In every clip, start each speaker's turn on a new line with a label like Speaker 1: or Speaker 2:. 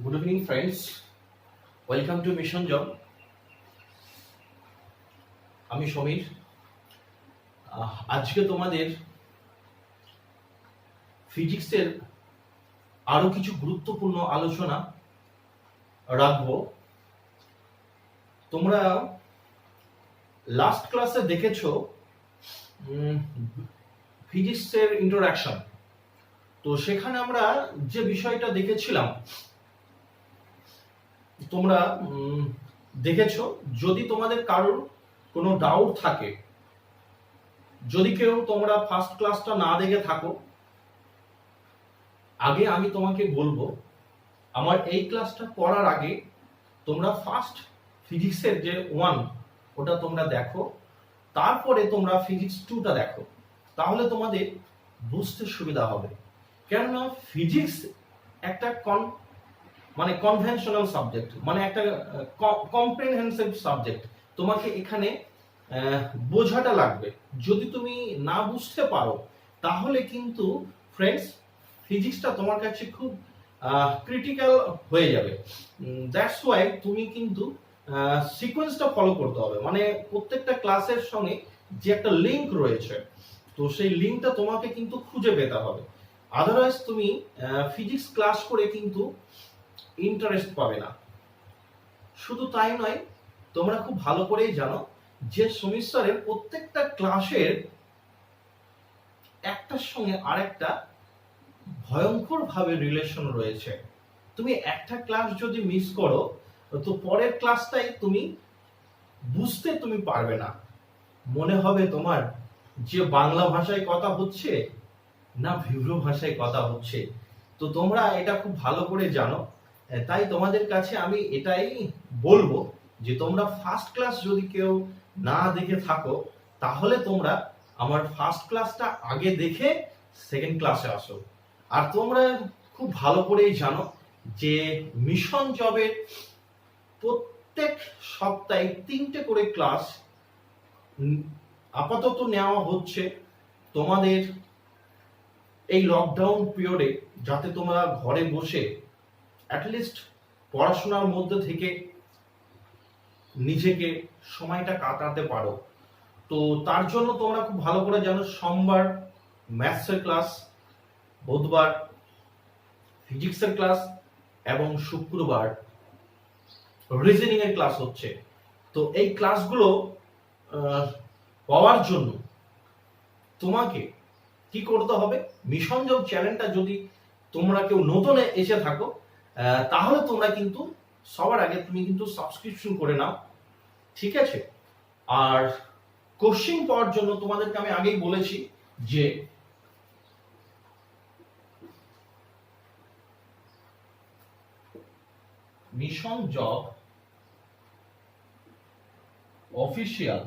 Speaker 1: Good evening friends, welcome to mission job. আমি সমীর। আজকে তোমাদের ফিজিক্সের আরো কিছু গুরুত্বপূর্ণ আলোচনা রাখবো। তোমরা লাস্ট ক্লাসে দেখেছো ফিজিক্সের ইন্ট্রোডাকশন। তো সেখানে আমরা যে বিষয়টা দেখেছিলাম, তোমরা দেখেছো। যদি তোমাদের কারোর কোনো ডাউট থাকে, যদি কেউ তোমরা ফার্স্ট ক্লাসটা না দেখে থাকো, আগে আমি তোমাকে বলবো আমার এই ক্লাসটা করার আগে তোমরা ফার্স্ট ফিজিক্সের যে 1 ওটা তোমরা দেখো, তারপরে তোমরা ফিজিক্স 2টা দেখো, তাহলে তোমাদের বুঝতে সুবিধা হবে। কেননা ফিজিক্স একটা কনভেনশনাল সাবজেক্ট, মানে একটা কম্প্রিহেনসিভ সাবজেক্ট। তোমাকে এখানে বোঝাটা লাগবে। যদি তুমি না বুঝতে পারো তাহলে কিন্তু ফ্রেন্ডস ফিজিক্সটা তোমার কাছে খুব ক্রিটিক্যাল হয়ে যাবে। দ্যাটস ওয়াই তুমি কিন্তু সিকোয়েন্সটা ফলো করতে হবে, মানে প্রত্যেকটা ক্লাসের সঙ্গে যে একটা লিঙ্ক রয়েছে, তো সেই লিঙ্কটা তোমাকে কিন্তু খুঁজে পেতে হবে। আদারওয়াইজ তুমি ফিজিক্স ক্লাস করে কিন্তু ইন্টারেস্ট পাবে না। শুধু তাই নয়, তোমরা খুব ভালো করেই জানো যে সেমিস্টারের প্রত্যেকটা ক্লাসের একটার সঙ্গে আরেকটা ভয়ঙ্কর ভাবে রিলেশন রয়েছে। তুমি একটা ক্লাস যদি মিস করো তো পরের ক্লাসটাই তুমি বুঝতে তুমি পারবে না। মনে হবে তোমার যে বাংলা ভাষায় কথা হচ্ছে না ভিব্রু ভাষায় কথা হচ্ছে। তো তোমরা এটা খুব ভালো করে জানো, তাই তোমাদের কাছে আমি এটাই বলবো যে তোমরা ফার্স্ট ক্লাস যদি কেউ না দেখে থাকো তাহলে তোমরা আমার ফার্স্ট ক্লাসটা আগে দেখে সেকেন্ড ক্লাসে আসো। আর তোমরা খুব ভালো করেই জানো যে মিশন জবের প্রত্যেক সপ্তাহে 3টে করে ক্লাস আপাতত নেওয়া হচ্ছে তোমাদের এই লকডাউন পিরিয়ডে, যাতে তোমরা ঘরে বসে অ্যাটলিস্ট পড়াশোনার মধ্যে থেকে নিজেকে সময়টা কাটাতে পারো। তো তার জন্য তোমরা খুব ভালো করে জানো সোমবার ম্যাথসের ক্লাস, বুধবার ফিজিক্সের ক্লাস এবং শুক্রবার রিজনিং এর ক্লাস হচ্ছে। তো এই ক্লাসগুলো পাওয়ার জন্য তোমাকে কি করতে হবে, মিশন জব চ্যানেলটা যদি তোমরা কেউ নতুন এসে থাকো তাহলে তোমরা কিন্তু সবার আগে তুমি কিন্তু সাবস্ক্রিপশন করে নাও, ঠিক আছে? আর কোশ্চেন পাওয়ার জন্য তোমাদেরকে আমি আগেই বলেছি যে মিশন জব অফিসিয়াল,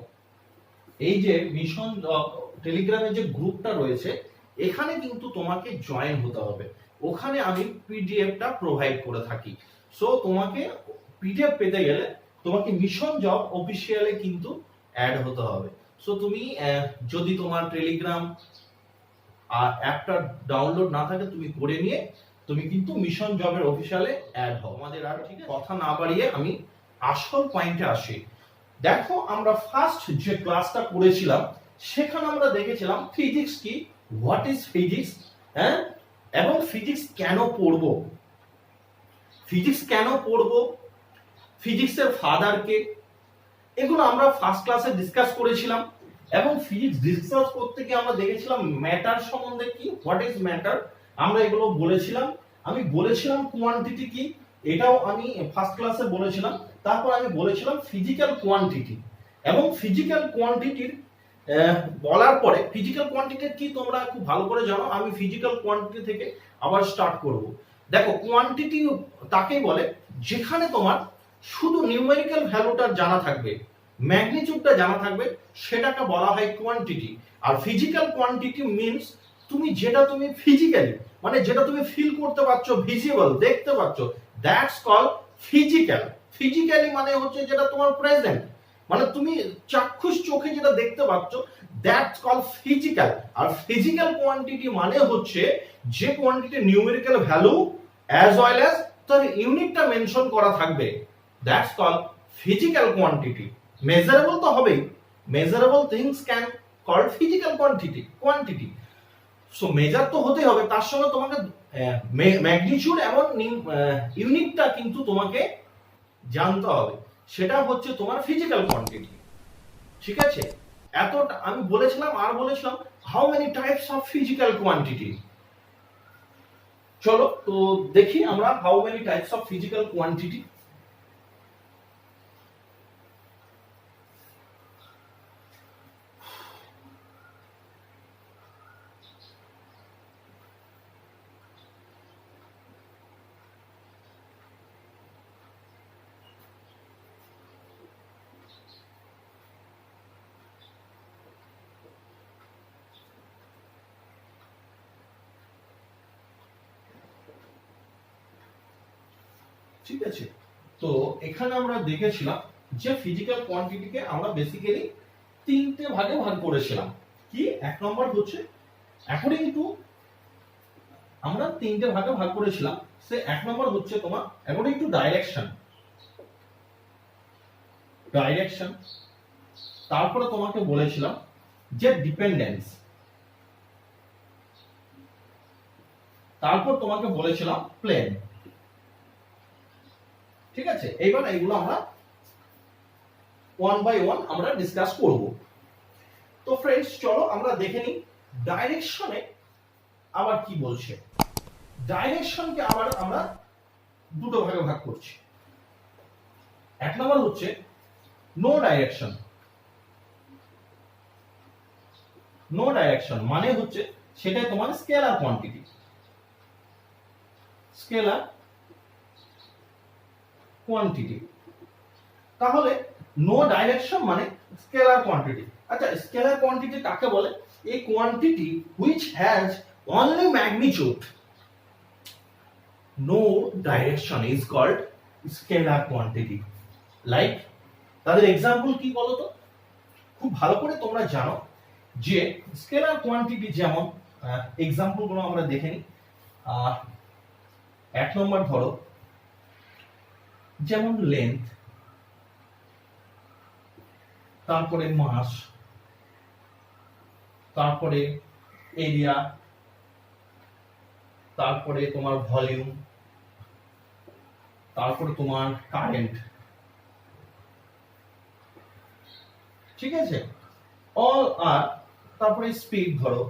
Speaker 1: এই যে মিশন জব টেলিগ্রামের যে গ্রুপটা রয়েছে, এখানে কিন্তু তোমাকে জয়েন হতে হবে। ওখানে আমি পিডিএফটা প্রোভাইড করে থাকি। সো তোমাকে পিডিএফ পেতে গেলে তোমাকে মিশন জব অফিসিয়ালে কিন্তু অ্যাড হতে হবে। সো তুমি যদি তোমার টেলিগ্রাম অ্যাপটা ডাউনলোড না থাকে তুমি করে নিয়ে তুমি কিন্তু মিশন জবের অফিসিয়ালে অ্যাড হও। আমাদের আর ঠিক কথা না বাড়িয়ে আমি আসল পয়েন্টে আসি। দেখো, আমরা ফার্স্ট যে ক্লাসটা করেছিলাম সেখানে আমরা দেখেছিলাম ফিজিক্স কি, হোয়াট ইজ ফিজিক্স, এবং ফিজিক্স কেন পড়বো, ফিজিক্সের ফাদার কে, এগুলো আমরা ফার্স্ট ক্লাসে ডিসকাস করেছিলাম। এবং ফিজিক্স ডিসকাস করতে গিয়ে আমরা দেখেছিলাম ম্যাটার সম্বন্ধে কি, হোয়াট ইজ ম্যাটার, আমরা এগুলো বলেছিলাম। আমি বলেছিলাম কোয়ান্টিটি কি, এটাও আমি ফার্স্ট ক্লাসে বলেছিলাম। তারপর আমি বলেছিলাম ফিজিক্যাল কোয়ান্টিটি, এবং ফিজিক্যাল কোয়ান্টিটির বলার পরে ফিজিক্যাল কোয়ান্টিটি কি তোমরা খুব ভালো করে জানো। আমি ফিজিক্যাল কোয়ান্টিটি থেকে আবার স্টার্ট করব। দেখো, কোয়ান্টিটি তাকেই বলে যেখানে তোমার শুধু নিউমেরিক্যাল ভ্যালুটা জানা থাকবে, ম্যাগনিটিউডটা জানা থাকবে, সেটাকে বলা হয় কোয়ান্টিটি। আর ফিজিক্যাল কোয়ান্টিটি মিন্স তুমি ফিজিক্যালি, মানে যেটা তুমি ফিল করতে পারছো, ভিজিবল দেখতে পাচ্ছো, দ্যাটস কল ফিজিক্যাল। ফিজিক্যালি মানে হচ্ছে যেটা তোমার প্রেজেন্ট, মানে তুমি চাক্ষুষ চোখে যেটা দেখতে পাচ্ছ, দ্যাটস কল ফিজিক্যাল। আর ফিজিক্যাল কোয়ান্টিটি মানে হচ্ছে যে quantity numerical value as well as তার ইউনিটটা মেনশন করা থাকবে, that's call physical quantity. Measurable তো হবেই, measurable things can called physical quantity. So measure তো হতে হবে, তার সঙ্গে তোমাকে ম্যাগনিটিউড এবং ইউনিটটা কিন্তু তোমাকে জানতে হবে, সেটা হচ্ছে তোমার ফিজিক্যাল কোয়ান্টিটি। ঠিক আছে, এতটা আমি বলেছিলাম। আর বলেছিলাম how many types of physical quantity. চলো তো দেখি আমরা how many types of physical quantity. ঠিক আছে, তো এখানে আমরা দেখেছিলাম যে ফিজিক্যাল কোয়ান্টিটিকে আমরা বেসিক্যালি তিনটে ভাগে ভাগ করেছিলাম। কি, এক নম্বর হচ্ছে অ্যাকর্ডিং টু, আমরা তিনটে ভাগে ভাগ করেছিলাম। সে এক নম্বর হচ্ছে তোমার অ্যাকর্ডিং টু ডাইরেকশন। তারপরে তোমাকে বলেছিলাম যে ডিপেন্ডেন্স, তারপর তোমাকে বলেছিলাম প্লেন। ঠিক আছে, এইবার এইগুলো আমরা ওয়ান বাই ওয়ান আমরা ডিসকাস করব। তো ফ্রেন্ডস চলো আমরা দেখে নিই ডাইরেকশনে আবার কি বলছে। ডাইরেকশনকে আবার আমরা দুটো ভাগে ভাগ করছি। এক নম্বর হচ্ছে নো ডাইরেকশন। নো ডাইরেকশন মানে হচ্ছে সেটাই তোমার স্কেলার কোয়ান্টিটি। তাহলে নো ডাইরেকশন মানে স্কেলার কোয়ান্টিটি। আচ্ছা, স্কেলার কোয়ান্টিটি কাকে বলে? এই quantity which has only magnitude, no direction is called scalar quantity. Like তাদের এক্সাম্পল কি বলো তো? খুব ভালো করে তোমরা জানো যে স্কেলার কোয়ান্টিটি যেমন, এক্সাম্পল গুলো আমরা দেখে নিই। এক নম্বর ধরো যেমন লেন্থ, তারপরে মাস, তারপরে এরিয়া, তারপরে তোমার ভলিউম, তারপরে তোমার কারেন্ট। ঠিক আছে, অল আর, তারপরে স্পিড ধরো,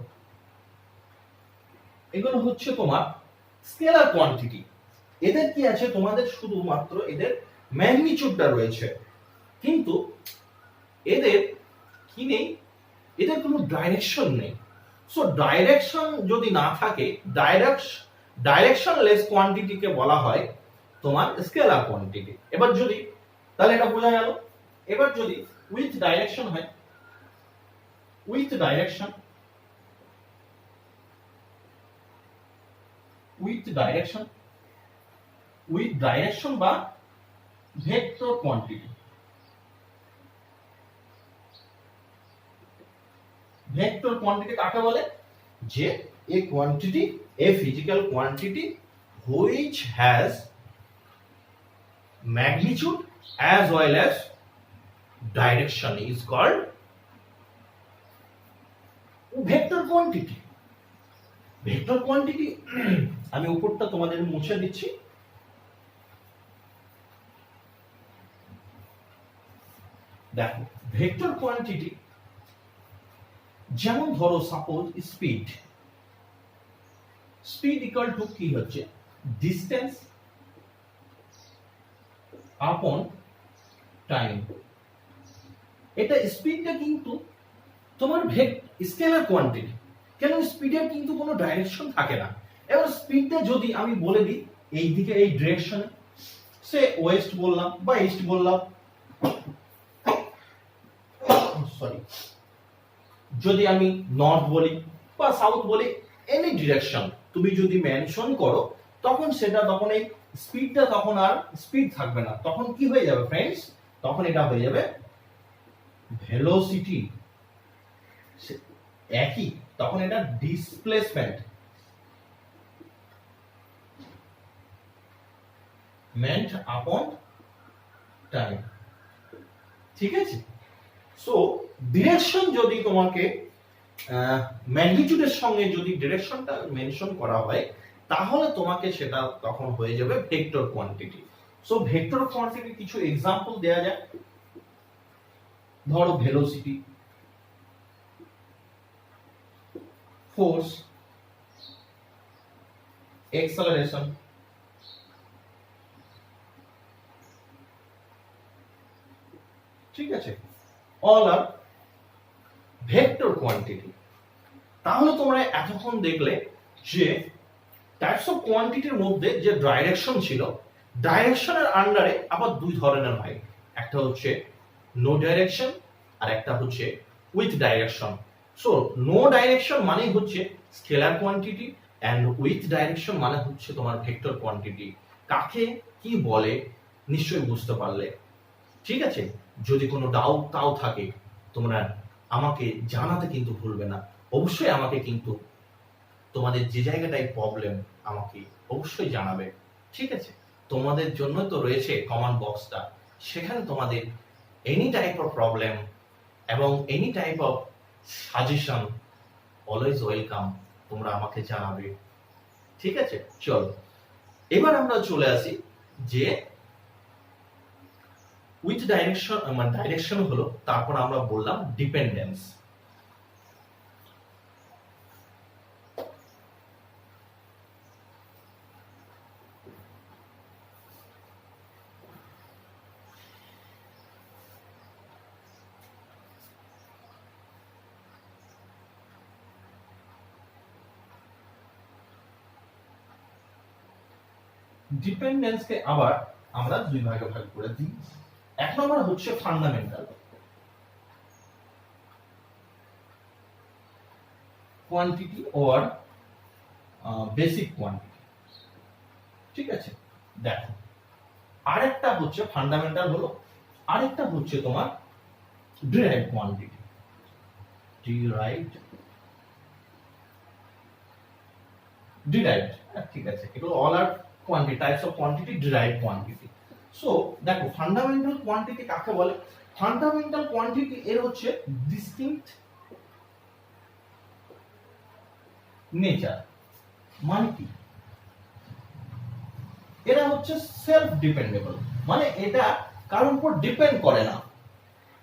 Speaker 1: এগুলো হচ্ছে তোমার স্কেলার কোয়ান্টিটি। এদের কি আছে, তোমাদের শুধুমাত্র এদের ম্যাগনিটিউডটা রয়েছে, কিন্তু এদের কি নেই, এদের কোনো ডাইরেকশন নেই। সো ডাইরেকশন যদি না থাকে, ডাইরেকশনলেস কোয়ান্টিটিকে বলা হয় তোমার স্কেলার কোয়ান্টিটি। এবার যদি, তাহলে এটা বোঝা গেল। এবার যদি উইথ ডাইরেকশন হয়, উইথ ডাইরেকশন বা ভেক্টর কোয়ান্টিটি। ভেক্টর কোয়ান্টিটি কাকে বলে? যে a quantity, a physical quantity which has magnitude as well as direction is called vector quantity. Vector quantity আমি উপরটা তোমাদের মুছে দিচ্ছি। দেখো ভেক্টর কোয়ান্টিটি যেমন ধরো সাপোজ স্পিড ইকুয়াল টু কি হচ্ছে, ডিসটেন্স আপন টাইম। এটা স্পিডটা কিন্তু তোমার স্কেলার কোয়ান্টিটি, কেন স্পিডের কিন্তু কোনো ডাইরেকশন থাকে না। এবার স্পিডটা যদি আমি বলে দিই এই দিকে, এই ডিরেকশনে, সে ওয়েস্ট বললাম বা ইস্ট বললাম, সরি, যদি আমি নর্থ বলি বা সাউথ বলি, এনি ডিরেকশন তুমি যদি মেনশন করো, তখন সেটা, তখন এই স্পিডটা তখন আর স্পিড থাকবে না, তখন কি হয়ে যাবে ফ্রেন্ডস, তখন এটা হয়ে যাবে ভেলোসিটি। একই, তখন এটা ডিসপ্লেসমেন্ট। মেন্ট আপন টাইম। ঠিক আছে, সো ডিরেকশন যদি তোমাকে ম্যাগনিটিউডের সঙ্গে যদি ডিরেকশনটা মেনশন করা হয় তাহলে তোমাকে সেটা তখন হয়ে যাবে vector quantity. So vector quantity কিছু এক্সাম্পল দেয়া যায়। ধরো ভেলোসিটি, ফোর্স, acceleration, ঠিক আছে, অল আর ভেক্টর কোয়ান্টিটি। তাহলে তোমরা এতক্ষণ দেখলে যে টাইপস অফ কোয়ান্টিটির মধ্যে যে ডাইরেকশন ছিল, ডাইরেকশনের আন্ডারে আবার দুই ধরনের হয়, একটা হচ্ছে নো ডাইরেকশন আর একটা হচ্ছে with direction. So no direction মানে হচ্ছে scalar quantity and with direction মানে হচ্ছে তোমার ভেক্টর কোয়ান্টিটি। কাকে কি বলে নিশ্চয়ই বুঝতে পারলে। ঠিক আছে, যদি কোনো ডাউট তাও থাকে তোমরা আমাকে জানাতে কিন্তু ভুলবে না। অবশ্যই আমাকে কিন্তু তোমাদের যে জায়গাটায় প্রবলেম আমাকে অবশ্যই জানাবে। ঠিক আছে, তোমাদের জন্য তো রয়েছে কমেন্ট বক্সটা, সেখানে তোমাদের এনি টাইপ অফ প্রবলেম এবং any type of suggestion always welcome, তোমরা আমাকে জানাবে। ঠিক আছে, চলো এবার আমরা চলে আসি যে উইথ ডাইরেকশন, মানে ডাইরেকশন হলো, তারপর আমরা বললাম ডিপেন্ডেন্স। ডিপেন্ডেন্সকে আবার আমরা দুই ভাগে ভাগ করে দিই। এক নম্বর হচ্ছে fundamental quantity or basic quantity. ঠিক আছে, দেখো আরেকটা হচ্ছে ফান্ডামেন্টাল হলো, আরেকটা হচ্ছে তোমার ডিরাইভড কোয়ান্টিটি। ডিরাইভড, ঠিক আছে, এগুলো all are quantity, types of quantity, derived quantity. So দেখো ফান্ডামেন্টাল কোয়ান্টিটি কাকে বলে? ফান্ডামেন্টাল কোয়ান্টিটি এর হচ্ছে ডিস্টিংক্ট নেচার। মানে কি? এরা হচ্ছে সেলফ ডিপেন্ডেবল, মানে এটা কারোর উপর ডিপেন্ড করে না।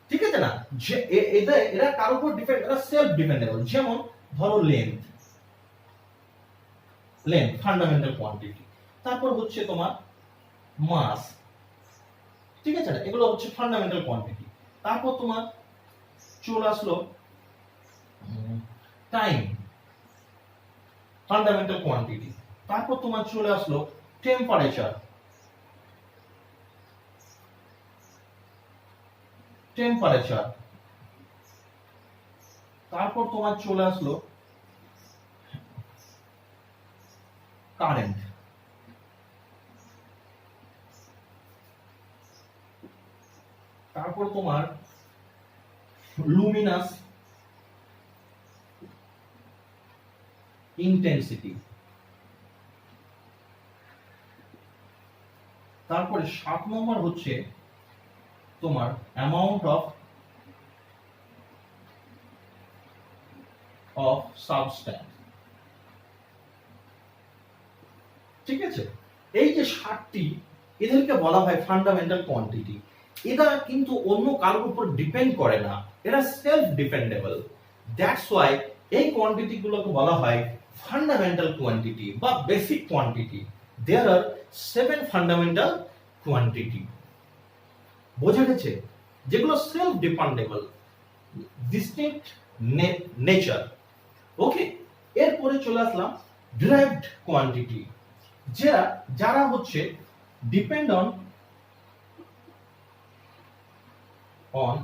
Speaker 1: ঠিক আছে না, যে এরা কারোর উপর ডিপেন্ড, এরা সেলফ ডিপেন্ডেবল। যেমন ধরো লেন্থ, ফান্ডামেন্টাল কোয়ান্টিটি। তারপর হচ্ছে তোমার মাস, ঠিক আছে না, এগুলো হচ্ছে ফান্ডামেন্টাল কোয়ান্টিটি। তারপর তোমার চলে আসলো টাইম, ফান্ডামেন্টাল কোয়ান্টিটি। তারপর তোমার চলে আসলো টেম্পারেচার, তারপর তোমার চলে আসলো কারেন্ট, তারপর তোমার লুমিনাস ইন্টেন্সিটি। তারপরে 7 নম্বর হচ্ছে তোমার অ্যামাউন্ট অফ সাবস্ট্যান্স। ঠিক আছে, এই যে 7টি, এদেরকে বলা হয় ফান্ডামেন্টাল কোয়ান্টিটি। এরা কিন্তু অন্য কারোর উপর ডিপেন্ড করে না, এরা সেলফ ডিপেন্ডেবল। দ্যাটস ওয়াই এই কোয়ান্টিটি গুলোকে বলা হয় ফান্ডামেন্টাল কোয়ান্টিটি বা বেসিক কোয়ান্টিটি। দেয়ার আর 7 ফান্ডামেন্টাল কোয়ান্টিটি। বোঝা গেছে? যেগুলো সেলফ ডিপেন্ডেবল, ডিস্টিংক্ট নেচার। ওকে, এরপরে চলে আসলাম ডিরাইভড কোয়ান্টিটি, যারা হচ্ছে ডিপেন্ড অন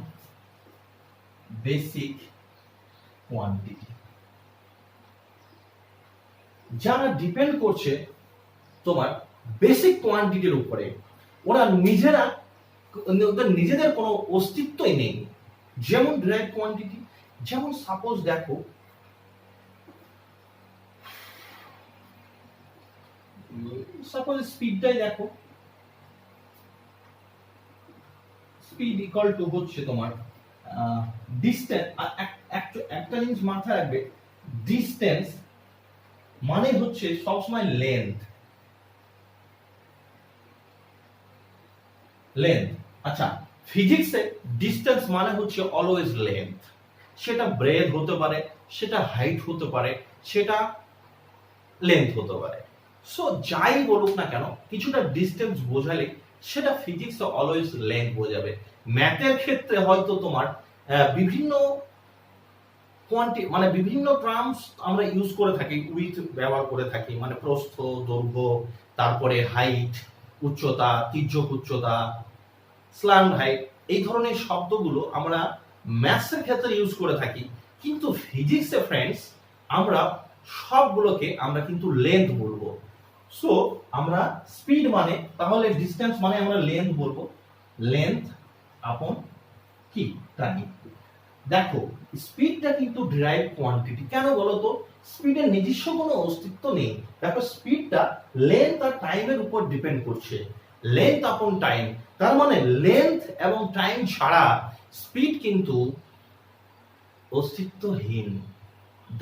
Speaker 1: বেসিক কোয়ান্টিটি। যারা ডিপেন্ড করছে তোমার বেসিক কোয়ান্টিটির উপরে, ওরা ওদের নিজেদের কোনো অস্তিত্বই নেই। যেমন ডিরাইভড কোয়ান্টিটি, যেমন সাপোজ দেখো সাপোজ স্পিডটাই দেখো, স্পিড ইকুয়াল টু হচ্ছে তোমার ডিসটেন্স। একটা জিনিস মাথায় রাখবে, ডিসটেন্স মানে হচ্ছে সবসময় লেন্থ। আচ্ছা, ফিজিক্সে ডিসটেন্স মানে হচ্ছে অলওয়েজ লেন্থ। সেটা ব্রেথ হতে পারে, সেটা হাইট হতে পারে, সেটা লেন্থ হতে পারে। সো যাই বলুক না কেন, কিছুটা ডিসটেন্স বোঝালে সেটা ফিজিক্সে অলওয়েজ লেন্থ বোঝাবে। ম্যাথের ক্ষেত্রে হয়তো তোমার বিভিন্ন মানে বিভিন্ন টার্মস আমরা ইউজ করে থাকি, উইথ ব্যবহার করে থাকি, মানে প্রস্থ, দৈর্ঘ্য, তারপরে হাইট, উচ্চতা, তির্যক উচ্চতা, স্ল্যান্ট হাইট, এই ধরনের শব্দগুলো আমরা ম্যাথসের ক্ষেত্রে ইউজ করে থাকি। কিন্তু ফিজিক্সে ফ্রেন্ডস আমরা সবগুলোকে আমরা কিন্তু লেন্থ বলবো। সো আমরা স্পিড মানে, তাহলে ডিসটেন্স মানে আমরা লেন্থ বলবো, লেন্থ আপন কি টাইম। দেখো স্পিডটা কিন্তু ডিরাইভ কোয়ান্টিটি। কেন বলো তো? স্পিডের নিজস্ব কোনো অস্তিত্ব নেই। দেখো স্পিডটা লেন্থ আর টাইমের উপর ডিপেন্ড করছে, লেন্থ আপন টাইম। তার মানে লেন্থ এবং টাইম ছাড়া স্পিড কিন্তু অস্তিত্বহীন।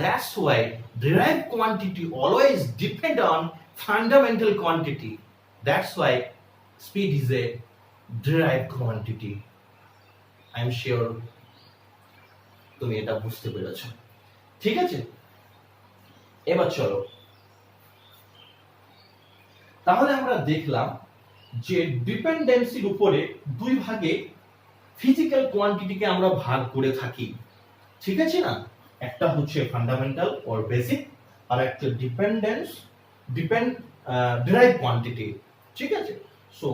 Speaker 1: That's why derived quantity always depend on fundamental quantity. That's why speed is a derived quantity. I'm sure তুমি এটা বুঝতে পেরেছো। ঠিক আছে, এবার চলো, তাহলে আমরা দেখলাম যে ডিপেন্ডেন্সির উপরে দুই ভাগে ফিজিক্যাল কোয়ান্টিটিকে আমরা ভাগ করে থাকি। ঠিক আছে না? একটা হচ্ছে ফান্ডামেন্টাল অর বেসিক, আর একটা ডিরাইভ কোয়ান্টিটি। ঠিক আছে, সো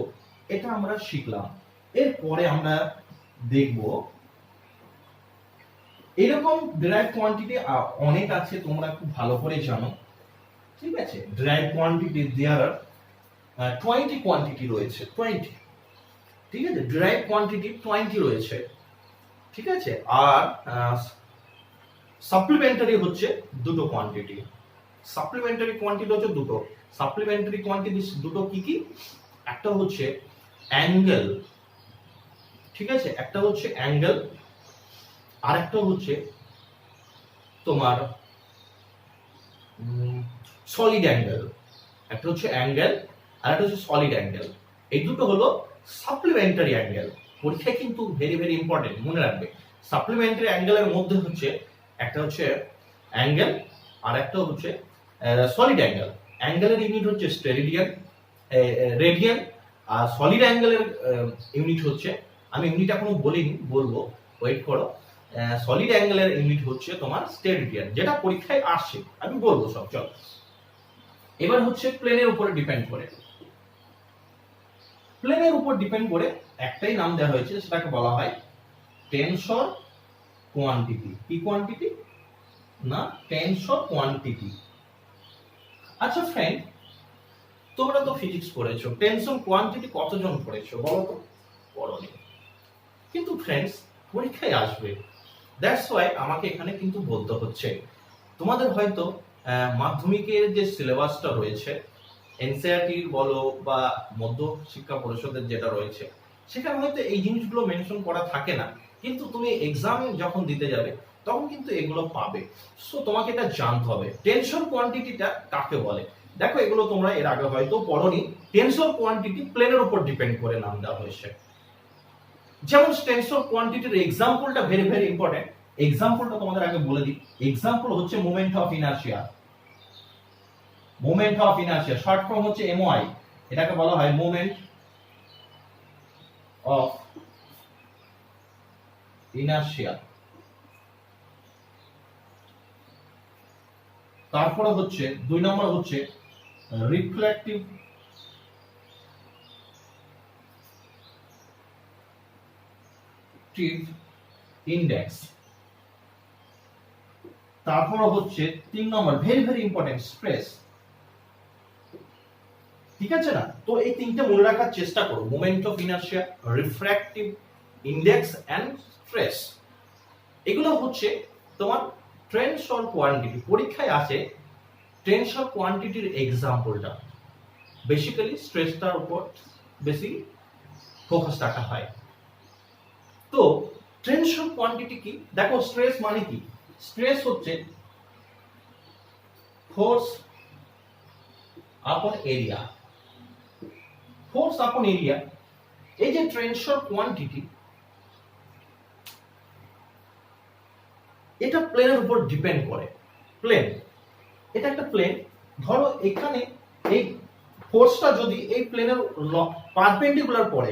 Speaker 1: এটা আমরা শিখলাম। এরপরে আমরা দেখব এরকম ডিরাইভ কোয়ান্টিটি অনেক আছে, তোমরা খুব ভালো করে জানো। ঠিক আছে, ডিরাইভ কোয়ান্টিটি দেয়ার আর 20 কোয়ান্টিটি রয়েছে, 20। ঠিক আছে, ডিরাইভ কোয়ান্টিটি 20 রয়েছে। ঠিক আছে, আর সাপ্লিমেন্টারি হচ্ছে দুটো কোয়ান্টিটি। সাপ্লিমেন্টারি কোয়ান্টিটি হচ্ছে দুটো। সাপ্লিমেন্টারি কোয়ান্টিটি দুটো কি কি? একটা হচ্ছে অ্যাঙ্গেল, ঠিক আছে, একটা হচ্ছে অ্যাঙ্গেল, আর একটা হচ্ছে তোমার সলিড অ্যাঙ্গেল। একটা হচ্ছে অ্যাঙ্গেল আর একটা হচ্ছে সলিড অ্যাঙ্গেল। এই দুটো হলো সাপ্লিমেন্টারি অ্যাঙ্গেল। পরীক্ষায় কিন্তু ভেরি ভেরি ইম্পর্টেন্ট, মনে রাখবে। সাপ্লিমেন্টারি অ্যাঙ্গেলের মধ্যে হচ্ছে একটা হচ্ছে অ্যাঙ্গেল আর একটা হচ্ছে সলিড অ্যাঙ্গেল। অ্যাঙ্গেলের ইউনিট হচ্ছে রেডিয়ান, আর সলিড অ্যাঙ্গেলের ইউনিট হচ্ছে, আমি ইউনিট এখনো বলিনি, বলবো, ওয়েট করো। সলিড অ্যাঙ্গেলের ইউনিট হচ্ছে তোমার স্টেরেডিয়ান, যেটা পরীক্ষায় আসছে, আমি বলবো সব। চল, এবার হচ্ছে প্লেনের উপরে ডিপেন্ড করে। প্লেনের উপর ডিপেন্ড করে একটাই নাম দেওয়া হয়েছে, সেটাকে বলা হয় টেনসর কোয়ান্টিটি। কি কোয়ান্টিটি? না, টেনসর কোয়ান্টিটি। আচ্ছা ফ্রেন্ড, তোমরা তো ফিজিক্স পড়েছো, টেনসর কোয়ান্টিটি কতজন পড়েছো বলো তো? পড়োনি। কিন্তু ফ্রেন্ডস পরীক্ষায় আসবে, দ্যাটস ওয়াই আমাকে এখানে কিন্তু বলতে হচ্ছে। তোমাদের হয়তো মাধ্যমিকের যে সিলেবাসটা রয়েছে, এনসিইআরটির বলো বা মধ্য শিক্ষা পরিষদের যেটা রয়েছে, সেখানে হয়তো এই জিনিসগুলো মেনশন করা থাকে না, কিন্তু তুমি এক্সাম যখন দিতে যাবে তখন কিন্তু এগুলো পাবে। সো তোমাকে এটা জানতে হবে টেনসর কোয়ান্টিটিটা কাকে বলে। দেখো এগুলো তোমরা এর আগে হয়তো পড়োনি। টেনসর কোয়ান্টিটি প্লেনের উপর ডিপেন্ড করে নাম দেওয়া হয়েছে। যেমন টেনসর কোয়ান্টিটির এক্সাম্পলটা ভেরি ভেরি ইম্পর্টেন্ট। এক্সাম্পলটা তোমাদের আগে বলে দিই। এক্সাম্পল হচ্ছে moment of inertia. Moment of inertia short form হচ্ছে এমওআই। এটাকে বলা হয় মোমেন্ট অফ ইনার্শিয়া। তারপরে হচ্ছে 2 নম্বর হচ্ছে রিফ্লেকটিভ ইন্ডেক্স। তারপরে হচ্ছে 3 নম্বর ভেরি ভেরি ইম্পর্টেন্ট স্ট্রেস। ঠিক আছে না? তো এই তিনটে মনে রাখার চেষ্টা করো, moment of inertia, refractive index and stress. এগুলো হচ্ছে তোমার টেনসর কোয়ান্টিটি। পরীক্ষায় আসে টেনসর কোয়ান্টিটির এক্সাম্পলটা। বেসিক্যালি স্ট্রেসটার উপর বেশি ফোকাস রাখা হয়। তো টেনশন কোয়ান্টিটি কি? দেখো স্ট্রেস মানে কি? স্ট্রেস হচ্ছে ফোর্স আপন এরিয়া, ফোর্স আপন এরিয়া। এই যে টেনশন কোয়ান্টিটি, এটা প্লেনের উপর ডিপেন্ড করে। প্লেন, এটা একটা প্লেন, ধরো এখানে এই ফোর্সটা যদি এই প্লেনের পারপেন্ডিকুলার পড়ে,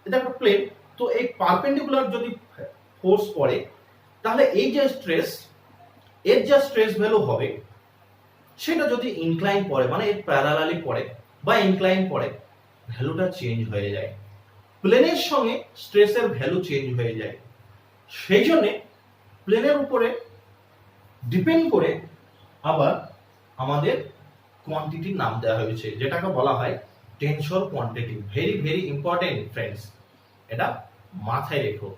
Speaker 1: এটা একটা প্লেন, তো এই পারপেন্ডিকুলার যদি ফোর্স পড়ে, তাহলে এই যে স্ট্রেস, এর যে স্ট্রেস ভ্যালু হবে, সেটা যদি ইনক্লাইন পড়ে, মানে এর প্যারালালি পড়ে বা ইনক্লাইন পড়ে, ভ্যালুটা চেঞ্জ হয়ে যায়। প্লেনের সঙ্গে স্ট্রেসের ভ্যালু চেঞ্জ হয়ে যায়। সেই জন্য প্লেনের উপরে ডিপেন্ড করে আবার আমাদের কোয়ান্টিটির নাম দেওয়া হয়েছে, যেটাকে বলা হয় tension quantity. Very very important friends, এটা মাথায় রেখো।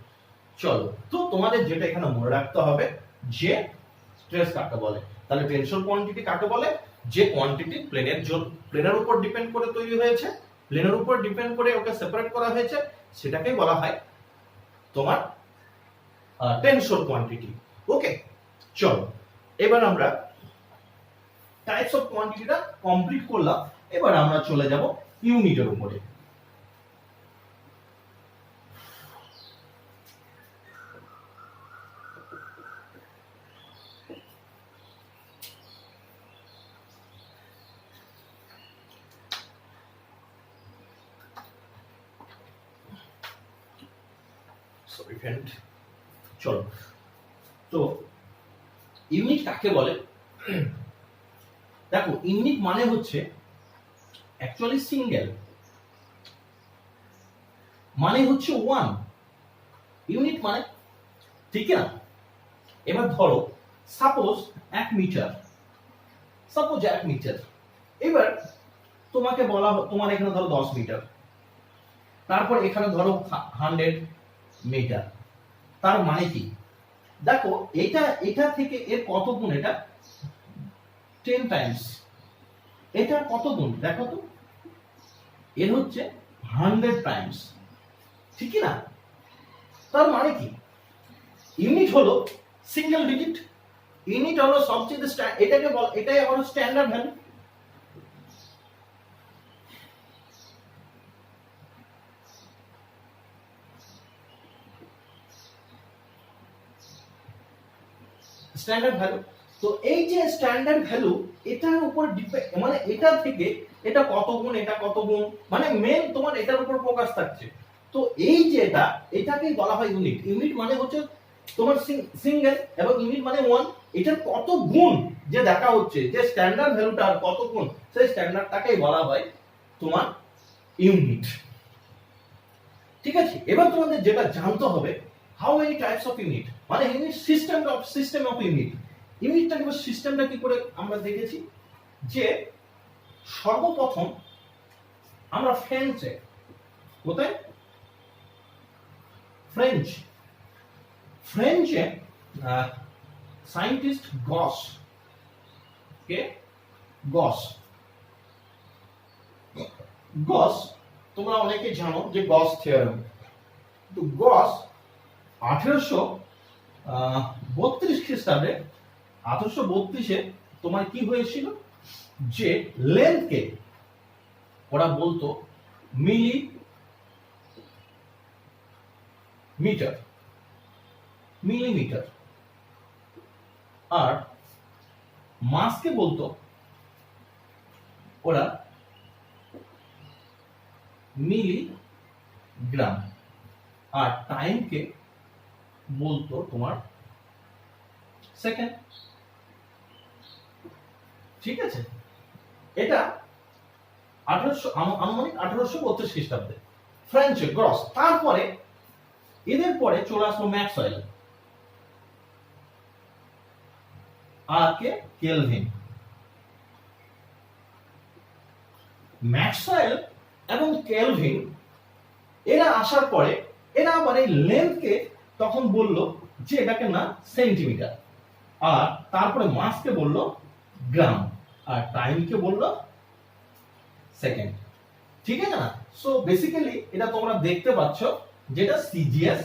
Speaker 1: চলো, তো তোমাদের যেটা এখানে মনে রাখতে হবে যে স্ট্রেস কাকে বলে, তাহলে টেনশন কোয়ান্টিটি কাকে বলে? যে কোয়ান্টিটি প্লেনের উপর ডিপেন্ড করে তৈরি হয়েছে, প্লেনের উপর ডিপেন্ড করে ওকে সেপারেট করা হয়েছে, সেটাকেই বলা হয় তোমার টেনশন কোয়ান্টিটি। ওকে, চলো এবার আমরা টাইপস অফ কোয়ান্টিটিটা কমপ্লিট করলাম। এবার আমরা চলে যাব ইউনিটের উপরে। সরি ফ্রেন্ড, চলো, তো ইউনিট কাকে বলে? দেখো, ইউনিট মানে হচ্ছে অ্যাকচুয়ালি সিঙ্গেল, মানে হচ্ছে ওয়ান। ইউনিট মানে, ঠিক না? এবার ধরো সাপোজ 1 মিটার, সাপোজ 1 মিটার। এবার তোমাকে বলা, তোমার এখানে ধরো 10 মিটার, তারপর এখানে ধরো 100 মিটার। তার মানে কি? দেখো, এটা থেকে এর কত গুণ? এটা 10 টাইমস। এটা কত গুণ দেখো তো, এর হচ্ছে 100 টাইমস, ঠিক না? তার মানে কি? ইউনিট হলো সিঙ্গেল ডিজিট, ইউনিট হলো সবচেয়ে এটাকে বল, এটাই হলো স্ট্যান্ডার্ড ভ্যালু। স্ট্যান্ডার্ড ভ্যালু, তো এই যে স্ট্যান্ডার্ড ভ্যালু, এটার উপর ডিপেন্ড, মানে এটা থেকে এটা কত গুণ, এটা কত গুণ, মানে মেন তোমার এটার উপর ফোকাস থাকছে। তো এই যে এটাকেই বলা হয় ইউনিট। ইউনিট মানে হচ্ছে তোমার সিঙ্গেল, এবং ইউনিট মানে ওয়ান। এটার কত গুণ যে দেখা হচ্ছে, যে স্ট্যান্ডার্ড ভ্যালুটার কত গুণ, সেই স্ট্যান্ডার্ডটাকেই বলা হয় তোমার ইউনিট। ঠিক আছে, এবার তোমাদের যেটা জানতে হবে, how many types of unit, মানে ইউনিট সিস্টেম অফ ইউনিট। ইউনিটটা কিংবা সিস্টেমটা কি করে আমরা দেখেছি, যে সর্বপ্রথম আমরা ফ্রেঞ্চে, কোথায়? ফ্রেঞ্চে সায়েন্টিস্ট গস, গস তোমরা অনেকে জানো যে গস থিওরেম। তো গস 1832 খ্রিস্টাব্দে, 1832-এ তোমার কি হয়েছিল, যে লেন্থকে ওরা বলতো মিলিমিটার, আর মাসকে বলতো ওরা মিলিগ্রাম, আর টাইমকে বলতো তোমার সেকেন্ড। ঠিক আছে, এটা 1832 খ্রিস্টাব্দে ফ্রেঞ্চে গ্রস। তারপরে এদের পরে চলে আসলো ম্যাক্সওয়েল আর কে কেলভিন। ম্যাক্সওয়েল এবং কেলভিন এরা আসার পরে এরা আবার এই লেন্থকে তখন বলল যে এটাকে না সেন্টিমিটার, আর তারপরে মাসকে বলল গ্রাম, আর টাইমকে বলল সেকেন্ড। ঠিক আছে না? সো বেসিক্যালি এটা তোমরা দেখতে পাচ্ছ, যেটা CGS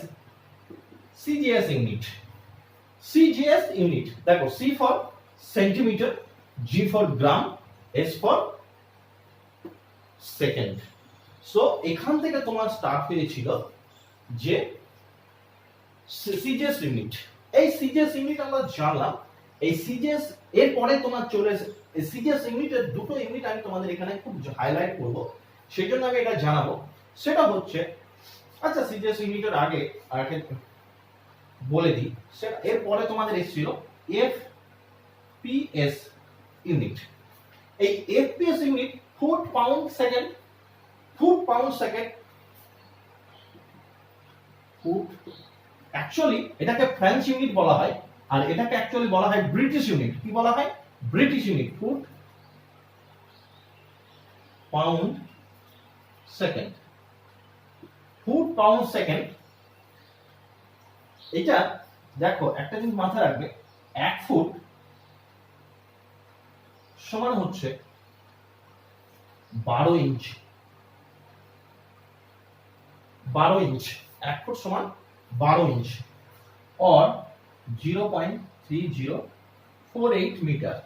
Speaker 1: CGS unit. CGS unit দেখো, C for centimetre, G for gram, S for second. So এখান থেকে তোমার স্টার্ট হয়েছিল যে সিজিএস ইউনিট। এই সিজিএস ইউনিট আমরা জানলাম। এই সিজিএস এর পরে তোমার চলে সিজিএস ইউনিটের দুটো ইউনিট আমি তোমাদের এখানে খুব হাইলাইট করব, সেজন্য আমি এটা জানাবো। সেটা হচ্ছে, আচ্ছা সিজিএস ইউনিটের আগে বলে দিই, সেটা এর পরে তোমাদের এসেছিল এফপিএস ইউনিট। এই FPS unit foot pound second, foot pound second, foot, actually এটাকে ফ্রেঞ্চ ইউনিট বলা হয়, আর এটাকে অ্যাকচুয়ালি বলা হয় ব্রিটিশ ইউনিট। কি বলা হয়? British unit. Foot pound second, foot pound second. এটা দেখো একটা জিনিস মাথায় রাখবে, 1 ফুট সমান হচ্ছে 12 ইঞ্চ। 12 ইঞ্চ, 1 ফুট সমান 12 ইঞ্চ, और 0.3048 মিটার।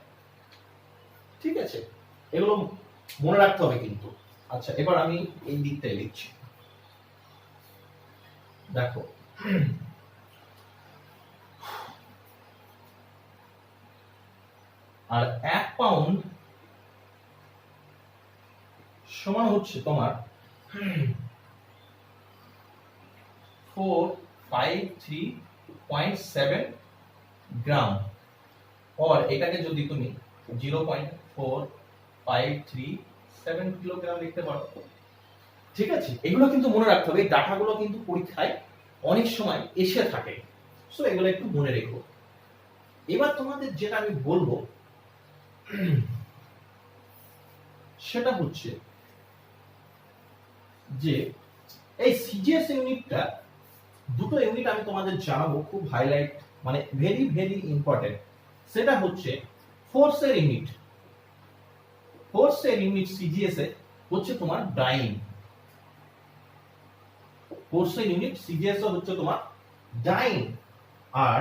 Speaker 1: ঠিক আছে, এগুলো মনে রাখতে হবে কিন্তু। আচ্ছা, এবার আমি এই দিকটাই লিখছি। দেখো, আর 1 পাউন্ড সমান হচ্ছে তোমার 453.7 গ্রাম, और এটাকে যদি তুমি 0.4537 কিলোগ্রাম লিখতে পারো। ঠিক আছে, এগুলো কিন্তু মনে রাখতে হবে। এই ডাটাগুলো কিন্তু পরীক্ষায় অনেক সময় এসে থাকে, সো এগুলো একটু মনে রেখো। এবার তোমাদের যেটা আমি বলবো সেটা হচ্ছে যে এই সিজিএস ইউনিটটা, দুটো ইউনিট আমি তোমাদের জানাবো খুব হাইলাইট, মানে ভেরি ভেরি ইম্পর্টেন্ট। সেটা হচ্ছে ফোর্সের ইউনিট। ফোর্সের ইউনিট সিজিএস এ হচ্ছে তোমার ডাইন। ফোর্সের ইউনিট সিজিএস এ হচ্ছে তোমার ডাইন। আর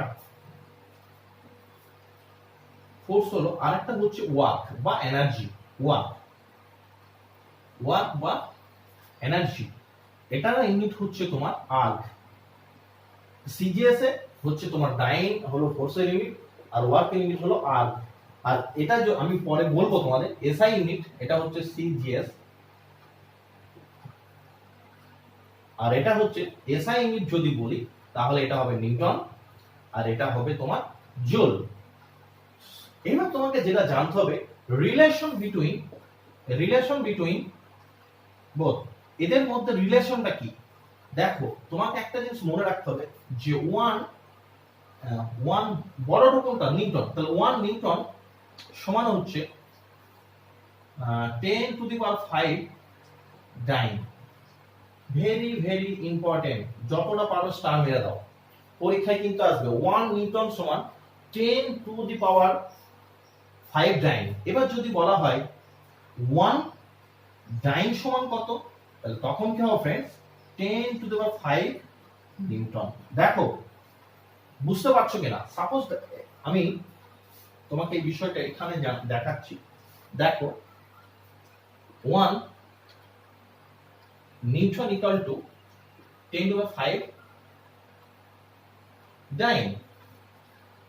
Speaker 1: ফোর্স হলো আরেকটা হচ্ছে ওয়ার্ক বা এনার্জি। ওয়ার্ক, ওয়ার্ক বা এনার্জি, এটার ইউনিট হচ্ছে তোমার আর্ক। সিজিএস এ হচ্ছে তোমার ডাইন হলো ফোর্সের ইউনিট, আর ওয়ার্ক ইউনিট হলো আর্ক। আর এটা যে আমি পরে বলবো তোমাদের এসআই ইউনিট, এটা হচ্ছে সিজিএস, আর এটা হচ্ছে এসআই ইউনিট যদি বলি তাহলে এটা হবে নিউটন, আর এটা হবে তোমার জুল। এবার তোমাকে যেটা জানতে হবে, রিলেশন বিটুইন বোথ, এদের মধ্যে রিলেশনটা কি। দেখো, তোমাকে একটা জিনিস মনে রাখতে হবে যে ওয়ান বড়টা কোনটা? নিউটন। তাহলে 1 নিউটন সমান হচ্ছে 10 to the power 5 dyne. Very very important, যতটা পারো স্টার মেরে দাও, পরীক্ষায় কিন্তু আসবে। 1 নিউটন সমান 10 টু দি পাওয়ার 5 ডাইন। এবার যদি বলা হয় 1 ডাইন সমান কত, তাহলে তখন কি হবে friends? 10 to the power 5 Newton. দেখো, বুঝতে পারছো কিনা? সাপোজ আমি তোমাকে এই বিষয়টা এখানে দেখাচ্ছি। দেখো, 1 newton equal to 10 to the power 5 dyne.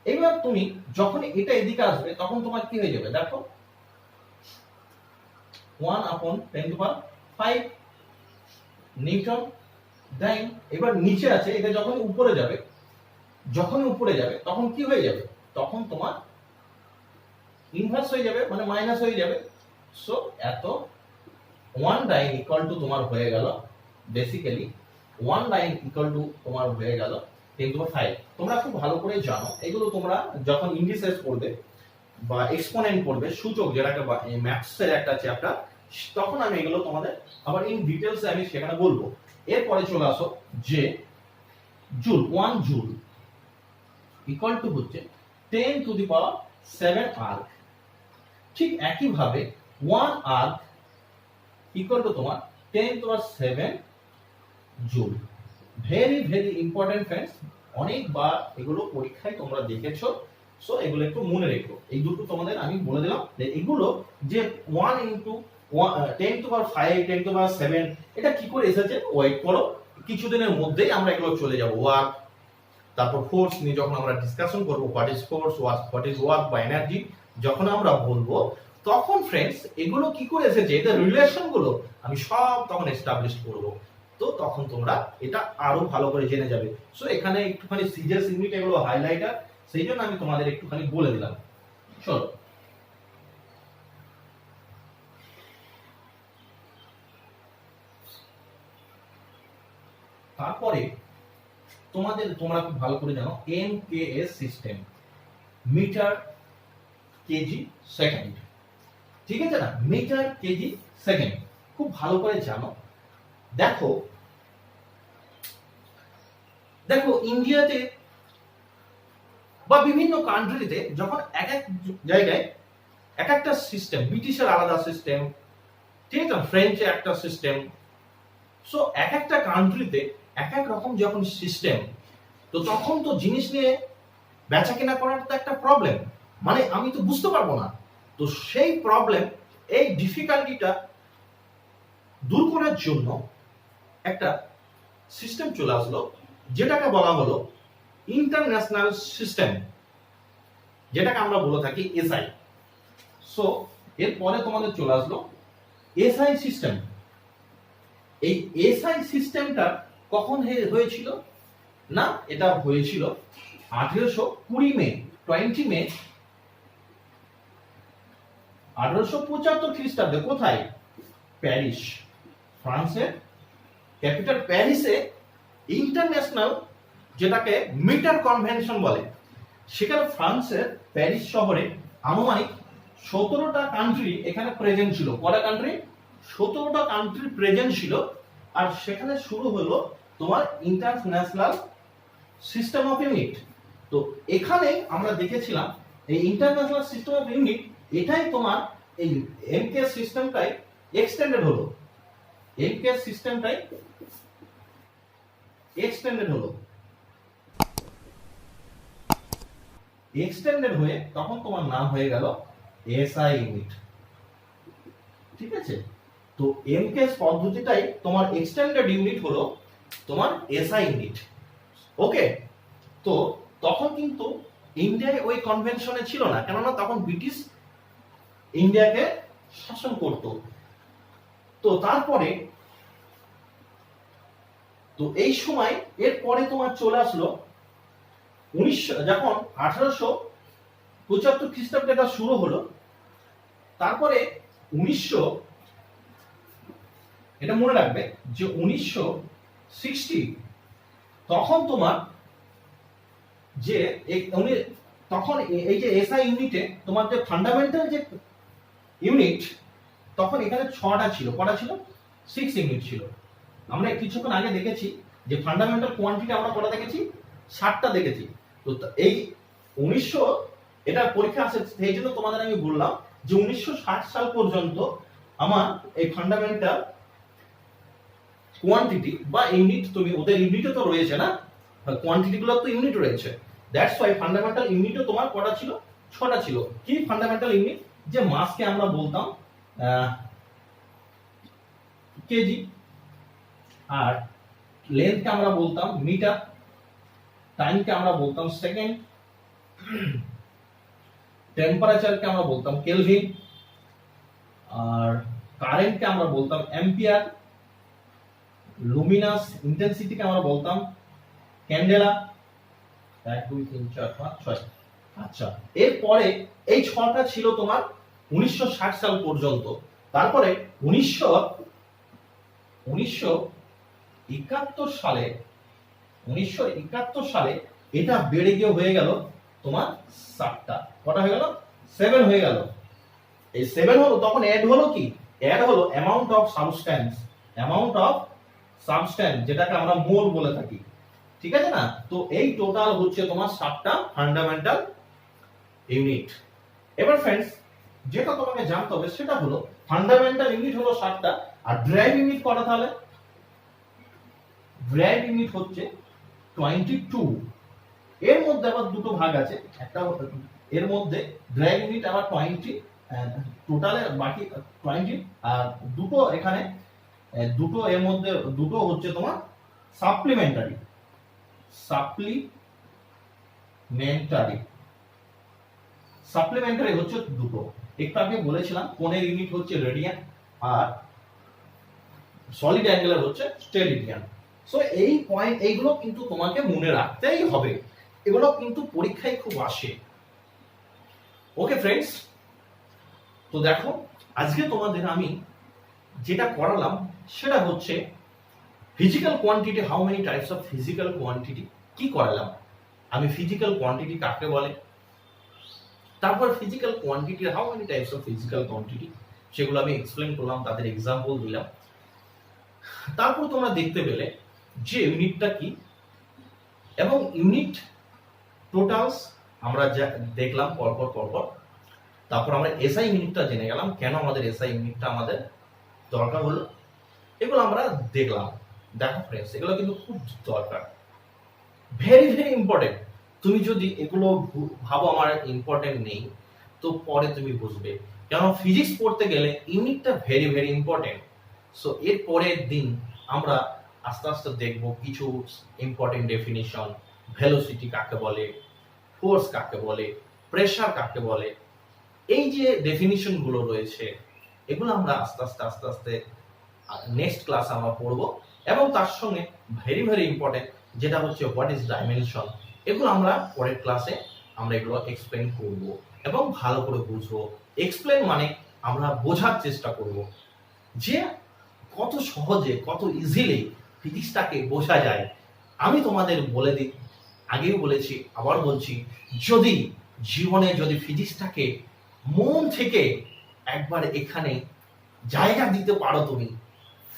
Speaker 1: এবার তুমি যখন এটা এদিকে আসবে তখন তোমার কি হয়ে যাবে? দেখো, 1 আপন 10 টু দি পাওয়ার 5 নিউটন ডাইন। এবার নিচে আছে, এটা যখন উপরে যাবে তখন কি হয়ে যাবে? তখন তোমার ইনভার্স হয়ে যাবে, মানে মাইনাস হয়ে যাবে। সো এত 1 ডাইন ইকুয়াল টু তোমার হয়ে গেল, বেসিক্যালি 1 ডাইন ইকুয়াল টু তোমার হয়ে গেল 10 টু দি পাওয়ার 5। তোমরা খুব ভালো করে জানো এগুলো, তোমরা যখন ইন্ডিসেস পড়বে বা এক্সপোনেন্ট পড়বে, সূচক যেটাকে ম্যাথস এর একটা চ্যাপ্টার, তখন আমি এগুলো তোমাদের আবার ইন ডিটেইলস আমি সেখানে বলবো। এরপরে চলে আসো যে জুল, 1 জুল ইকুয়াল টু হচ্ছে 10 টু দি পাওয়ার 7 আর্ক। ঠিক একই ভাবে 1 আর্ক ইকুয়াল টু তোমার 10 to the power 7 joule. Very very important friends, অনেকবার এগুলো পরীক্ষায় তোমরা দেখেছো। সো এগুলো একটু মনে রেখো। এই দুটো তোমাদের আমি বলে দিলাম যে এগুলো যে 1 ইনটু 10 টু পাওয়ার 5 10 টু পাওয়ার 7 এটা কি করে এসেছে ওয়েট করো, কিছুদিনের মধ্যেই আমরা এগুলো চলে যাব। ওয়ার্ক, তারপর ফোর্স নিয়ে যখন আমরা ডিসকাশন করব, what is force, what is work বা এনার্জি যখন আমরা বলবো, তখন ফ্রেন্ডস এগুলো কি করে এসেছে, এদের রিলেশন গুলো আমি সব তখন এস্টাবলিশ করব। তো তখন তোমরা এটা আরো ভালো করে জেনে যাবে। সো এখানে একটুখানি সিরিয়াস ইউনিট এগুলো হাইলাইটার, সেই জন্য আমি তোমাদের একটুখানি বলে দিলাম। চলো তারপরে তোমরা খুব ভালো করে জানো MKS system, metre KG second, ঠিক আছে না? মিটার কেজি সেকেন্ড খুব ভালো করে জানো। দেখো দেখো ইন্ডিয়াতে বা বিভিন্ন কান্ট্রিতে যখন এক এক জায়গায় এক একটা সিস্টেম, ব্রিটিশের আলাদা সিস্টেম, ঠিক আছে, ফ্রেঞ্চে একটা সিস্টেম, সো এক একটা কান্ট্রিতে এক এক রকম যখন সিস্টেম, তো তখন তো জিনিস নিয়ে বেচা কেনা করার তো একটা প্রবলেম, মানে আমি তো বুঝতে পারবো না। তো সেই প্রবলেম, এই ডিফিকাল্টিটা দূর করার জন্য একটা সিস্টেম চলে আসলো যেটাকে বলা হলো ইন্টারন্যাশনাল সিস্টেম, যেটাকে আমরা বলে থাকি এসআই। সো এরপরে তোমাদের চলে আসলো এসআই সিস্টেম। এই এসআই সিস্টেমটা কখন হয়েছিল না, এটা হয়েছিল 1820 মে, 20 মে 1875 খ্রিস্টাব্দে। কোথায়? প্যারিস, ফ্রান্সের ক্যাপিটাল প্যারিসে ইন্টারন্যাশনাল, যেটাকে মিটার কনভেনশন বলে, সেখানে ফ্রান্সের প্যারিস শহরে আনুমানিক 17টা কান্ট্রি এখানে প্রেজেন্ট ছিল। কটা কান্ট্রি? 17টা কান্ট্রি প্রেজেন্ট ছিল। আর সেখানে শুরু হলো তোমার ইন্টারন্যাশনাল সিস্টেম অফ ইউনিট। তো এখানে আমরা দেখেছিলাম এই ইন্টারন্যাশনাল সিস্টেম অফ ইউনিট, এটাই তোমার এই এমকে সিস্টেমটাই এক্সটেন্ডেড হলো। এমকে সিস্টেমটাই এক্সটেন্ডেড হলো, এক্সটেন্ডেড হয়ে তখন তোমার নাম হয়ে গেল এসআই ইউনিট, ঠিক আছে? তো এমকেএস পদ্ধতিটাই তোমার এক্সটেন্ডেড ইউনিট হলো তোমার এসআই ইউনিট। ওকে, তো তখন কিন্তু ইন্ডিয়ায় ওই কনভেনশনে ছিল না, কেননা তখন ব্রিটিশ ইন্ডিয়াকে শাসন করত। তো তারপরে তো এই সময় এরপরে তোমার চলে আসলো 1900, যখন 1875 খ্রিস্টাব্দে এটা শুরু হলো। তারপরে 1900, এটা মনে রাখবে যে 1960 তখন তোমার যে তখন এই যে এসআই ইউনিটে তোমার যে ফান্ডামেন্টাল যে ইউনিট, তখন এখানে 6টা ছিল। কটা ছিল? 6 ইউনিট ছিল। আমরা কিছুক্ষণ আগে দেখেছি যে ফান্ডামেন্টাল কোয়ান্টিটি আমরা কটা দেখেছি? 7টা দেখেছি। তো এই 1900 এটা পরীক্ষা আসে, সেই জন্য তোমাদের আমি বললাম যে 1960 সাল পর্যন্ত আমার এই ফান্ডামেন্টাল কোয়ান্টিটি বা ইউনিট, তুমি ওদের ইউনিটও তো রয়েছে না, কোয়ান্টিটি গুলো তো ইউনিট রয়েছে, দ্যাটস ওয়াই ফান্ডামেন্টাল ইউনিটও তোমার কটা ছিল? 6টা ছিল। কি ফান্ডামেন্টাল ইউনিট? যে মাসকে আমরা বলতাম কেজি, আর লেন্থকে আমরা বলতাম মিটার, টাইমকে আমরা বলতাম সেকেন্ড, টেম্পারেচারকে আমরা বলতাম কেলভিন, আর কারেন্টকে আমরা বলতাম অ্যাম্পিয়ার, লুমিনাস ইন্টেন্সিটিকে আমরা বলতাম ক্যান্ডেলা। 1 2 3 4 5 6। আচ্ছা, এরপরে এই 6টা ছিল তোমার 1960 সাল পর্যন্ত। তারপরে 1971 সালে, 1971 সালে এটা বেড়ে গিয়ে হয়ে গেল তোমার 7টা। কটা হয়ে গেল? 7 হয়ে গেল। এই 7 হলো, তখন অ্যাড হলো কি? অ্যাড হলো amount of substance, amount of substance, যেটাকে আমরা মোল বলে থাকি, ঠিক আছে না? তো এই টোটাল হচ্ছে তোমার 7টা ফান্ডামেন্টাল ইউনিট। এবার ফ্রেন্ডস, যেটা তোমাকে জানতে হবে সেটা হলো ফান্ডামেন্টাল ইউনিট হলো 7টা, আর ড্রাইভ ইউনিট কটা? তাহলে ড্রাইভ ইউনিট হচ্ছে 22। এর মধ্যে আবার দুটো ভাগ আছে, একটা এর মধ্যে ড্রাগ ইউনিট আবার 20, টোটালে বাকি 20, আর দুটো এখানে দুটো এর মধ্যে দুটো হচ্ছে তোমার সাপ্লিমেন্টারি সাপ্লিমেন্টারি হচ্ছে দুটো। একটু আগে বলেছিলাম কোণের ইউনিট হচ্ছে রেডিয়ান আর সলিড অ্যাঙ্গেলের হচ্ছে স্টেরিডিয়ান। সো এই পয়েন্ট এইগুলো কিন্তু তোমাকে মনে রাখতেই হবে, এগুলো কিন্তু পরীক্ষায় খুব আসে। ওকে ফ্রেন্ডস, তো দেখো আজকে তোমাদের আমি যেটা করালাম সেটা হচ্ছে physical quantity, how many types of physical quantity কি করালাম আমি, ফিজিক্যাল কোয়ান্টিটি কাকে বলে, তারপর ফিজিক্যাল কোয়ান্টিটির how many types of physical quantity সেগুলো আমি এক্সপ্লেন করলাম, তাদের এক্সাম্পল দিলাম। তারপর তোমরা দেখতে পেলে যে ইউনিটটা কি এবং ইউনিট টোটালস আমরা যা দেখলাম পরপর। তারপর আমরা এসআই ইউনিটটা জেনে গেলাম, কেন আমাদের এসআই ইউনিটটা আমাদের দরকার হলো, এগুলো আমরা দেখলাম। দেখো ফ্রেন্ডস, এগুলো কিন্তু খুব দরকার, ভেরি ভেরি ইম্পর্টেন্ট। তুমি যদি এগুলো ভাবো আমার ইম্পর্টেন্ট নেই, তো পরে তুমি বুঝবে, কারণ ফিজিক্স পড়তে গেলে ইউনিটটা ভেরি ভেরি ইম্পর্টেন্ট। সো এর পরের দিন আমরা আস্তে আস্তে দেখবো কিছু ইম্পর্টেন্ট ডেফিনিশন, ভেলোসিটি কাকে বলে, ফোর্স কাকে বলে, প্রেসার কাকে বলে, এই যে ডেফিনিশন গুলো রয়েছে এগুলো আমরা আস্তে আস্তে নেক্সট ক্লাস আমরা পড়বো। এবং তার সঙ্গে ভেরি ভেরি ইম্পর্টেন্ট যেটা হচ্ছে হোয়াট ইজ ডাইমেনশন, এগুলো আমরা পরের ক্লাসে আমরা এগুলো এক্সপ্লেন করব এবং ভালো করে বুঝবো। এক্সপ্লেন মানে আমরা বোঝার চেষ্টা করব যে কত সহজে কত ইজিলি ফিজিক্সটাকে বোঝা যায়। আমি তোমাদের বলে দিই, আগেও বলেছি আবার বলছি, যদি জীবনে যদি ফিজিক্সটাকে মন থেকে একবার এখানে জায়গা দিতে পারো তুমি,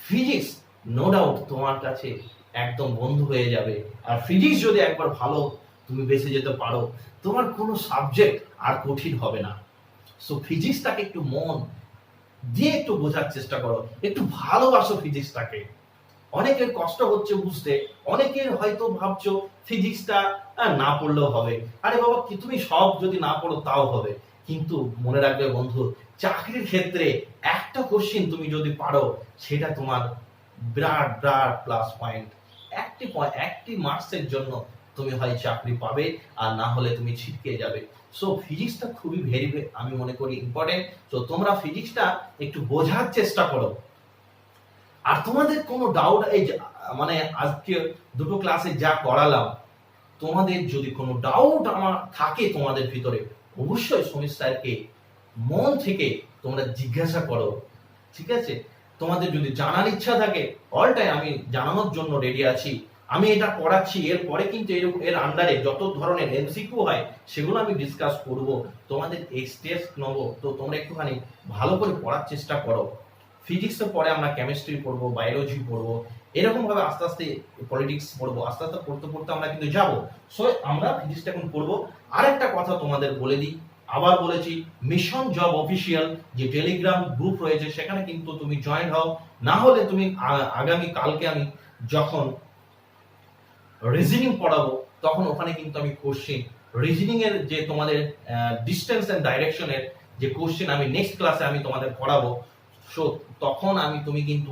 Speaker 1: ফিজিক্স নো ডাউট তোমার কাছে একদম বন্ধু হয়ে যাবে। আর ফিজিক্স যদি একবার ভালো তুমি বেঁচে যেতে পারো, তোমার কোনো সাবজেক্ট আর কঠিন হবে না। সো ফিজিক্সটাকে একটু মন দিয়ে একটু বোঝার চেষ্টা করো, একটু ভালোবাসো ফিজিক্সটাকে। অনেকের কষ্ট হচ্ছে বুঝতে, অনেকের হয়তো ভাবছো ফিজিক্সটা না পড়লেও হবে। আরে বাবা, কি তুমি সব যদি না পড়ো তাও হবে, কিন্তু মনে রাখবে বন্ধু, চাকরির ক্ষেত্রে একটা কোশ্চিন তুমি যদি পারো সেটা তোমার বিরাট বিরাট প্লাস পয়েন্ট। একটি মার্কসের জন্য তুমি হয় চাকরি পাবে আর না হলে তুমি ছিটকে যাবে। সো ফিজিক্সটা খুবই ভেরি আমি মনে করি ইম্পর্টেন্ট। তো তোমরা ফিজিক্সটা একটু বোঝার চেষ্টা করো। আর তোমাদের কোনো ডাউট, এই মানে আজকে দুটো ক্লাসে যা করালাম, তোমাদের যদি কোনো ডাউট আমার থাকে তোমাদের ভিতরে, অবশ্যই সমীর স্যারকে মন থেকে তোমরা জিজ্ঞাসা করো, ঠিক আছে? তোমাদের যদি জানার ইচ্ছা থাকে অল টাইম আমি জানানোর জন্য রেডি আছি। আমি এটা করাচ্ছি, এরপরে কিন্তু এর আন্ডারে যত ধরনের এমসিকিউ হয় সেগুলো আমি ডিসকাস করব, তোমাদের টেস্ট নেবো। তো তোমরা একটুখানি ভালো করে পড়ার চেষ্টা করো। ফিজিক্সের পরে আমরা কেমিস্ট্রি পড়বো, বায়োলজি পড়বো, এরকম ভাবে আস্তে আস্তে পলিটিক্স পড়বো, আস্তে আস্তে পড়তে পড়তে আমরা কিন্তু যাবো। সো আমরা ফিজিক্সটা এখন পড়বো। আরেকটা কথা তোমাদের বলে দিই, আবার বলেছি, মিশন জব অফিসিয়াল যে টেলিগ্রাম গ্রুপ রয়েছে সেখানে কিন্তু তুমি জয়েন হও। না হলে তুমি আগামী কালকে আমি যখন রিজনিং পড়াবো তখন ওখানে কিন্তু আমি কোশ্চেন রিজনিং এর যে তোমাদের ডিসটেন্স এন্ড ডাইরেকশনের যে কোশ্চেন আমি নেক্সট ক্লাসে আমি তোমাদের পড়াবো। সো তখন তুমি কিন্তু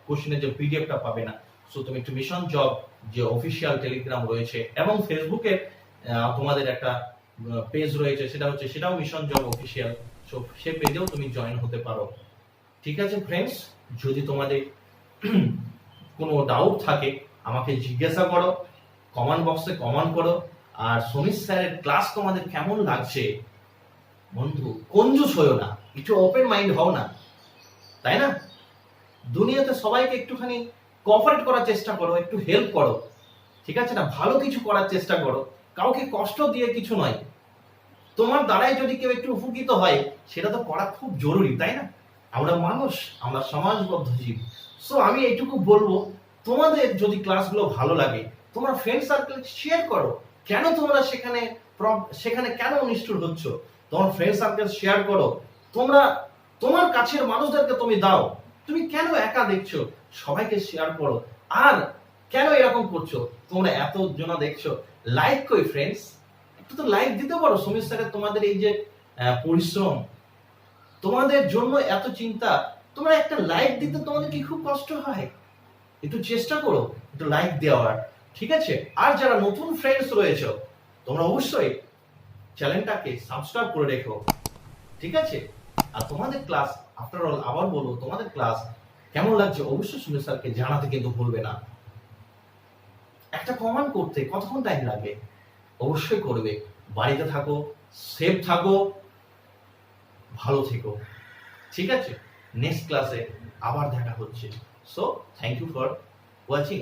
Speaker 1: কোশ্চেনের যে পিডিএফটা পাবে না। সো তুমি একটু মিশন জব যে অফিসিয়াল টেলিগ্রাম রয়েছে এবং ফেসবুকে তোমাদের একটা পেজ রয়েছে, সেটাও মিশন জব অফিসিয়াল। সো সে পেজেও তুমি জয়েন হতে পারো। ঠিক আছে ফ্রেন্ডস, যদি তোমাদের কোনো ডাউট থাকে আমাকে জিজ্ঞাসা করো, কমেন্ট বক্সে কমেন্ট করো। আর সমীর স্যারের ক্লাস তোমাদের কেমন লাগছে? বন্ধু, কঞ্জুস হয়েও না, একটু ওপেন মাইন্ড হও না, তাই না? দুনিয়াতে সবাইকে একটুখানি কোঅপারেট করার চেষ্টা করো, একটু হেল্প করো, ঠিক আছে না? ভালো কিছু করার চেষ্টা করো, কাউকে কষ্ট দিয়ে কিছু নয়। তোমার দ্বারাই যদি কেউ একটু উপকৃত হয় সেটা তো করা খুব জরুরি, তাই না? আমরা মানুষ, আমরা সমাজবদ্ধ জীব। সো আমি এইটুকু বলবো, তোমাদের যদি ক্লাসগুলো ভালো লাগে তোমরা ফ্রেন্ড সার্কেল শেয়ার করো। কেন তোমরা সেখানে কেন নিষ্ঠুর হচ্ছ? তোমার ফ্রেন্ড সার্কেল শেয়ার করো, তোমরা তোমার কাছের মানুষদেরকে তুমি দাও। তুমি কেন একা দেখছো? সবাইকে শেয়ার করো। আর কেন এরকম করছো? তোমরা এত জন দেখছো, লাইক কই ফ্রেন্ডস? একটু তো লাইক দিতে পারো সুমিত স্যারের তোমাদের এই যে পরিশ্রম, তোমাদের জন্য এত চিন্তা, তোমরা একটা লাইক দিতে তোমাদের কি খুব কষ্ট হয়? একটু চেষ্টা করো একটু লাইক দেওয়ার, ঠিক আছে? আর যারা নতুন ফ্রেন্ডস রয়েছে তোমরা অবশ্যই চ্যানেলটাকে সাবস্ক্রাইব করে রেখো, ঠিক আছে? আর তোমাদের ক্লাস, আফটার অল আবার বলবো, তোমাদের ক্লাস কেমন লাগছে অবশ্যই সুমিত স্যারকে জানাতে কিন্তু ভুলবে না। একটা কমেন্ট করতে কতক্ষণ টাইম লাগে? অবশ্যই করবে। বাড়িতে থাকো, সেফ থাকো, ভালো থেকো, ঠিক আছে? নেক্সট ক্লাসে আবার দেখা হচ্ছে। So thank you for watching.